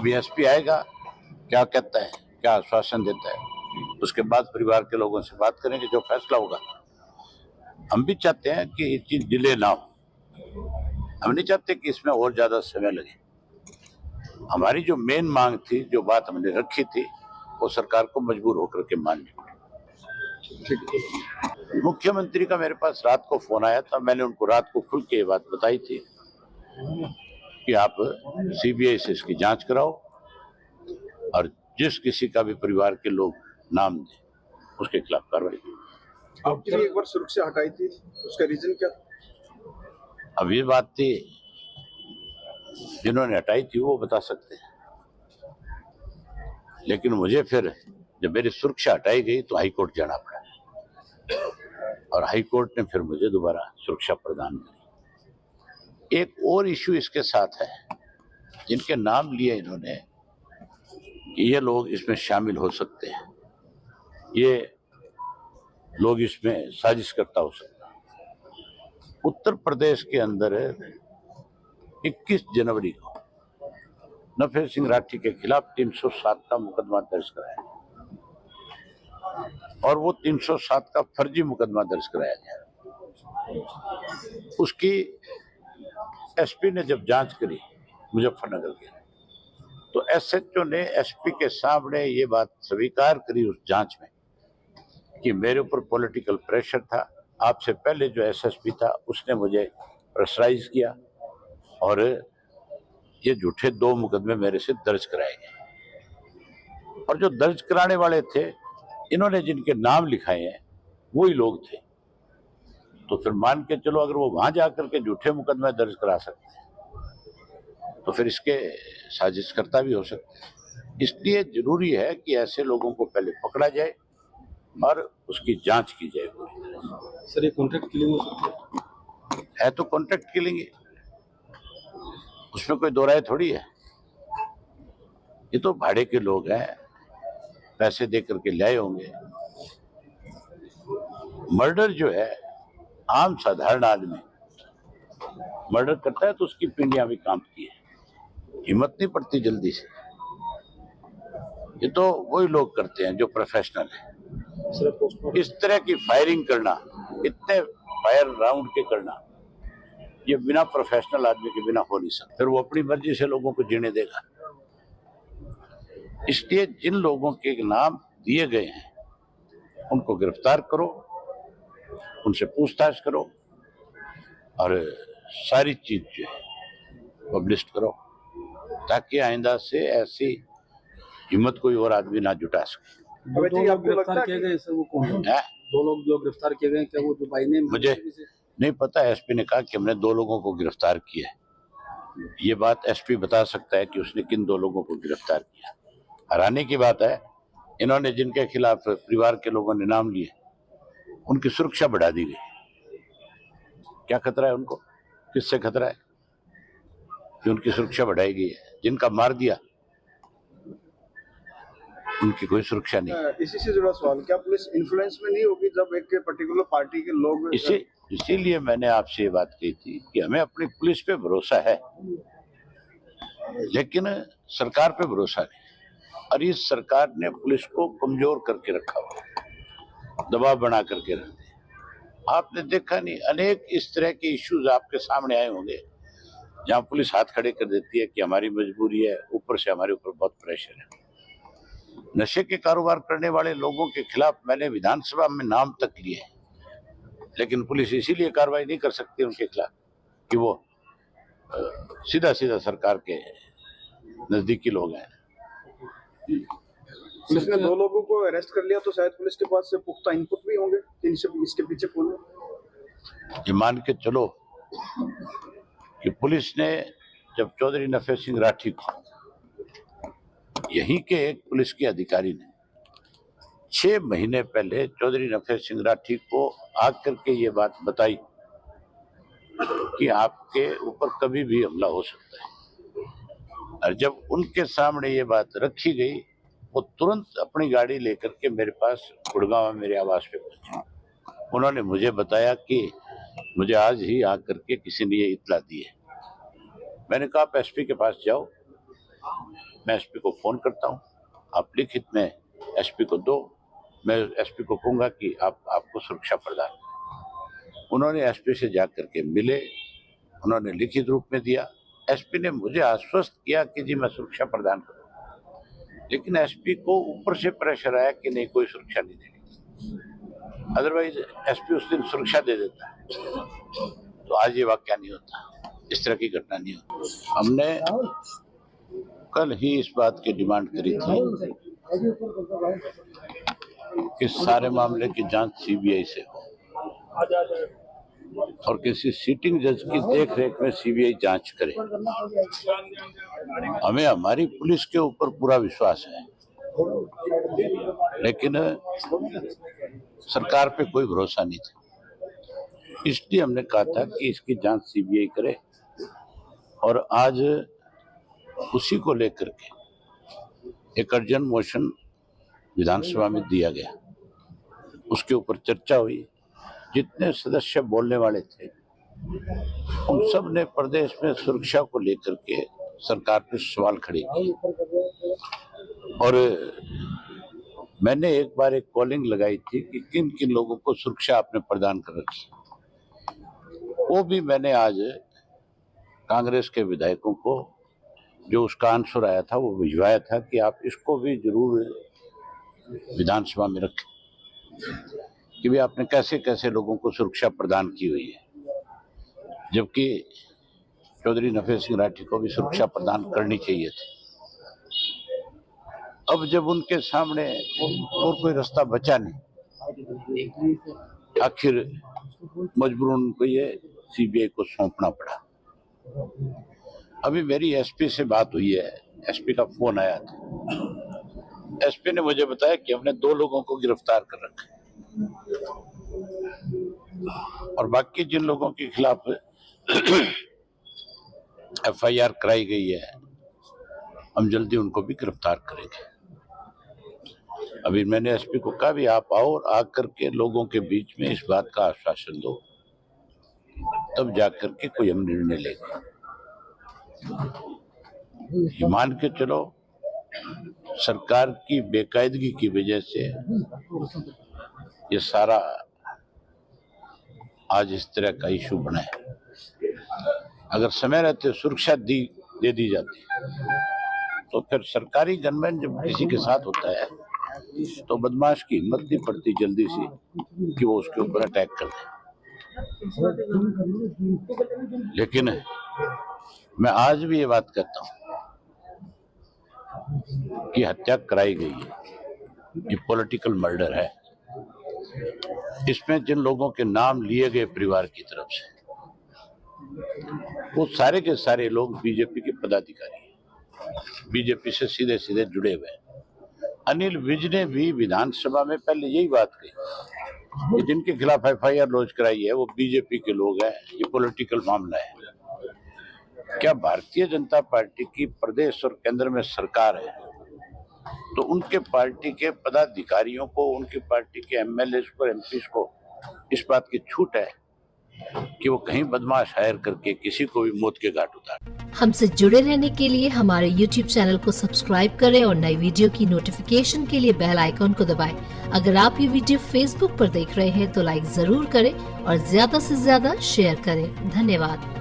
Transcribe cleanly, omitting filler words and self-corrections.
अभी एसपी आएगा, क्या कहता है, क्या आश्वासन देता है, उसके बाद परिवार के लोगों से बात करेंगे, जो फैसला होगा। हम भी चाहते हैं कि ये चीज डिले ना हो, हम नहीं चाहते कि इसमें और ज्यादा समय लगे। हमारी जो मेन मांग थी, जो बात हमने रखी थी, वो सरकार को मजबूर होकर के माननी पड़ी। मुख्यमंत्री का मेरे पास रात को फोन आया था, मैंने उनको रात को खुल के ये बात बताई थी कि आप सीबीआई से इसकी जांच कराओ और जिस किसी का भी परिवार के लोग नाम दें उसके खिलाफ कार्रवाई की। आपकी भी एक बार सुरक्षा हटाई थी, उसका रीजन क्या? अब ये बात थी, जिन्होंने हटाई थी वो बता सकते हैं, लेकिन मुझे फिर जब मेरी सुरक्षा हटाई गई तो हाईकोर्ट जाना पड़ा और हाईकोर्ट ने फिर मुझे दोबारा सुरक्षा प्रदान करी। एक और इश्यू इसके साथ है, जिनके नाम लिए इन्होंने कि ये लोग इसमें शामिल हो सकते हैं, ये लोग इसमें साजिश करता हो सकता है। उत्तर प्रदेश के अंदर 21 जनवरी को नफे सिंह राठी के खिलाफ 307 का मुकदमा दर्ज कराया और वो 307 का फर्जी मुकदमा दर्ज कराया गया। उसकी एसपी ने जब जांच करी मुजफ्फरनगर के, तो एसएचओ ने एसपी के सामने ये बात स्वीकार करी उस जांच में कि मेरे ऊपर पॉलिटिकल प्रेशर था, आपसे पहले जो एसएसपी था उसने मुझे प्रेशराइज किया और ये झूठे 2 मुकदमे मेरे से दर्ज कराए गए। और जो दर्ज कराने वाले थे, इन्होंने जिनके नाम लिखाए हैं वही लोग थे। तो फिर मान के चलो, अगर वो वहां जाकर के झूठे मुकदमे दर्ज करा सकते हैं तो फिर इसके साजिशकर्ता भी हो सकते हैं। इसलिए जरूरी है कि ऐसे लोगों को पहले पकड़ा जाए और उसकी जांच की जाए। सर, ये कॉन्ट्रैक्ट किलिंग हो सकती है तो कॉन्ट्रैक्ट किलिंग, उसमें कोई दो राय थोड़ी है। ये तो भाड़े के लोग हैं, पैसे दे करके लाए होंगे। मर्डर जो है, आम साधारण आदमी मर्डर करता है तो उसकी पिंडियां भी कांपती है, हिम्मत नहीं पड़ती जल्दी से। ये तो वही लोग करते हैं जो प्रोफेशनल है। इस तरह की फायरिंग करना, इतने फायर राउंड के करना, ये बिना प्रोफेशनल आदमी के बिना हो नहीं सकता। फिर वो अपनी मर्जी से लोगों को जीने देगा। इसलिए जिन लोगों के नाम दिए गए हैं उनको गिरफ्तार करो, उनसे पूछताछ करो और सारी चीज जो है पब्लिश करो, ताकि आइंदा से ऐसी हिम्मत कोई और आदमी ना जुटा सके। दो लोग गिरफ्तार किए गए सर, वो कौन है? 2 लोग जो गिरफ्तार किए गए, क्या वो दुबई ने? मुझे नहीं पता। एसपी ने कहा कि हमने 2 लोगों को गिरफ्तार किया है। ये बात एसपी बता सकता है कि उसने किन 2 लोगों को गिरफ्तार किया। हैरानी की बात है, इन्होंने जिनके खिलाफ परिवार के लोगों ने नाम लिए उनकी सुरक्षा बढ़ा दी गई। क्या खतरा है उनको? किससे खतरा है कि उनकी सुरक्षा बढ़ाई गई है? जिनका मार दिया उनकी कोई सुरक्षा नहीं। इसी से जुड़ा सवाल, क्या पुलिस इन्फ्लुएंस में नहीं होगी जब एक पर्टिकुलर पार्टी के लोग? इसीलिए मैंने आपसे ये बात कही थी कि हमें अपनी पुलिस पे भरोसा है, लेकिन सरकार पे भरोसा नहीं। और इस सरकार ने पुलिस को कमजोर करके रखा हुआ, दबाव बना करके रखते। आपने देखा नहीं, अनेक इस तरह के इश्यूज आपके सामने आए होंगे जहां पुलिस हाथ खड़े कर देती है कि हमारी मजबूरी है, ऊपर से हमारे ऊपर बहुत प्रेशर है। नशे के कारोबार करने वाले लोगों के खिलाफ मैंने विधानसभा में नाम तक लिए, लेकिन पुलिस इसीलिए कार्रवाई नहीं कर सकती उनके खिलाफ कि वो सीधा सीधा सरकार के नजदीकी लोग हैं। पुलिस ने 2 लोगों को अरेस्ट कर लिया, तो शायद पुलिस के पास से पुख्ता इनपुट भी होंगे इसके पीछे कौन है? ये मान के चलो कि पुलिस ने जब चौधरी नफे सिंह राठी को, यहीं के एक पुलिस के अधिकारी ने 6 महीने पहले चौधरी नफे सिंह राठी को आकर के ये बात बताई कि आपके ऊपर कभी भी हमला हो सकता है, और जब उनके सामने ये बात रखी गई, वो तुरंत अपनी गाड़ी लेकर के मेरे पास गुड़गांव में मेरे आवास पे पहुंचे। उन्होंने मुझे बताया कि मुझे आज ही आकर के किसी ने ये इत्तला दी है। मैंने कहा आप एसपी के पास जाओ, मैं एसपी को फोन करता हूँ, आप लिखित में एसपी को दो, मैं एसपी को कहूँगा कि आपको सुरक्षा प्रदान करें। उन्होंने एसपी से जाकर के मिले, उन्होंने लिखित रूप में दिया। एसपी ने मुझे आश्वस्त किया कि जी मैं सुरक्षा प्रदान करूँगा, लेकिन एसपी को ऊपर से प्रेशर आया कि नहीं, कोई सुरक्षा नहीं देनी। अदरवाइज एसपी उस दिन सुरक्षा दे देता है तो आज ये वाकया नहीं होता, इस तरह की घटना नहीं होती। हमने कल ही इस बात की डिमांड करी थी कि सारे मामले की जांच सीबीआई से हो और किसी सिटिंग जज की देखरेख में सीबीआई जांच करे। हमें हमारी पुलिस के ऊपर पूरा विश्वास है, लेकिन सरकार पे कोई भरोसा नहीं था। इसलिए हमने कहा था कि इसकी जांच सीबीआई करे और आज उसी को लेकर के एक अर्जेंट मोशन विधानसभा में दिया गया। उसके ऊपर चर्चा हुई। जितने सदस्य बोलने वाले थे उन सब ने प्रदेश में सुरक्षा को लेकर के सरकार पे सवाल खड़े किए और मैंने एक बार एक कॉलिंग लगाई थी कि किन किन लोगों को सुरक्षा आपने प्रदान कर रखी। वो भी मैंने आज कांग्रेस के विधायकों को जो उसका आंसर आया था वो भिजवाया था कि आप इसको भी जरूर विधानसभा में रखें कि भी आपने कैसे कैसे लोगों को सुरक्षा प्रदान की हुई है, जबकि चौधरी नफे सिंह राठी को भी सुरक्षा प्रदान करनी चाहिए थी। अब जब उनके सामने और कोई रास्ता बचा नहीं, आखिर मजबूरन उनको ये सीबीआई को सौंपना पड़ा। अभी मेरी एसपी से बात हुई है, एसपी का फोन आया था। एसपी ने मुझे बताया कि हमने 2 लोगों को गिरफ्तार कर रखा है और बाकी जिन लोगों के खिलाफ एफआईआर कराई गई है हम जल्दी उनको भी गिरफ्तार करेंगे। अभी मैंने एसपी को कहा भी आप आओ और आकर के लोगों के बीच में इस बात का आश्वासन दो, तब जाकर के कोई हम निर्णय लेंगे। ये मान के चलो सरकार की बेकायदगी की वजह से ये सारा आज इस तरह का इशू बना है। अगर समय रहते सुरक्षा दे दी जाती तो फिर सरकारी गनमैन जब किसी के साथ होता है तो बदमाश की हिम्मत नहीं पड़ती जल्दी से कि वो उसके ऊपर अटैक कर दे। लेकिन मैं आज भी ये बात कहता हूँ कि हत्या कराई गई है, ये पॉलिटिकल मर्डर है। इसमें जिन लोगों के नाम लिए गए परिवार की तरफ से वो सारे के सारे लोग बीजेपी के पदाधिकारी हैं, बीजेपी से सीधे सीधे जुड़े हुए हैं। अनिल विज ने भी विधानसभा में पहले यही बात कही कि जिनके खिलाफ एफआईआर लॉन्च कराई है वो बीजेपी के लोग हैं, ये पॉलिटिकल मामला है। क्या भारतीय जनता पार्टी की प्रदेश और केंद्र में सरकार है तो उनके पार्टी के पदाधिकारियों को, उनकी पार्टी के एमएलए को, एमपीज को इस बात की छूट है कि वो कहीं बदमाश हायर करके किसी को भी मौत के घाट उतार। हमसे जुड़े रहने के लिए हमारे YouTube चैनल को सब्सक्राइब करें और नई वीडियो की नोटिफिकेशन के लिए बेल आइकॉन को दबाएं। अगर आप ये वीडियो Facebook पर देख रहे हैं तो लाइक जरूर करें और ज्यादा से ज्यादा शेयर करें। धन्यवाद।